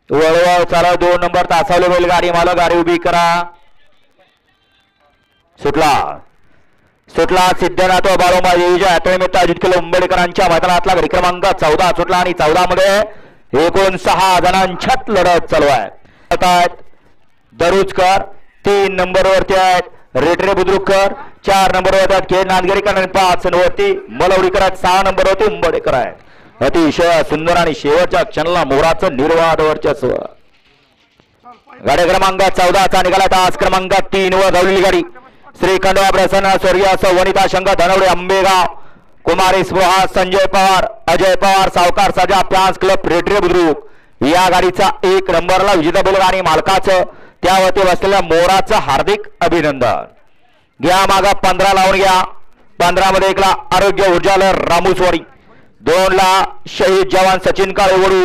वळवळ चालू 2 नंबर तासावले बैलगाडी मला गाडी उभी करा. सुटला सुटला सिद्धनाथ बाळोबा देवीच्या यात्रेनिमित्त अजित किलो उंबडेकरांच्या मैदानातला गडी क्रमांक 14 सुटला आणि 14 मध्ये एकूण 6 जणांच्यात लढत चालू आहे. दरुजकर 3 नंबरवरती आहेत, रेटरे बुद्रुककर 4 नंबरवर आहेत, के नांदगेरीकर आणि 5 नंबरवरती मलवडीकर आहेत, 6 नंबरवरती उंबडेकर आहेत. अतिशय सुंदर आणि शेवटच्या क्षणाला मोराचं निर्वाद वर्चस्व. गाडी क्रमांक 14चा निघाला तास क्रमांक 3 वर धावलेली गाडी श्री खंडोबा प्रसन्न स्वर्गीय वनिता शंख धनवडे आंबेगाव कुमारी स्पृहा संजय पवार अजय पवार सावकार सजा फॅन्स क्लब रेटरे बुद्रुक या गाडीचा 1 नंबरला विजेता बैलगाडी मालकाचं त्यावरती बसलेल्या मोराचं हार्दिक अभिनंदन. घ्या मागा 15 लावून घ्या. 15 मध्ये 1 ला आरोग्य ऊर्जालय रामूसवाडी, 2 ला शहीद जवान सचिन काळे वडू,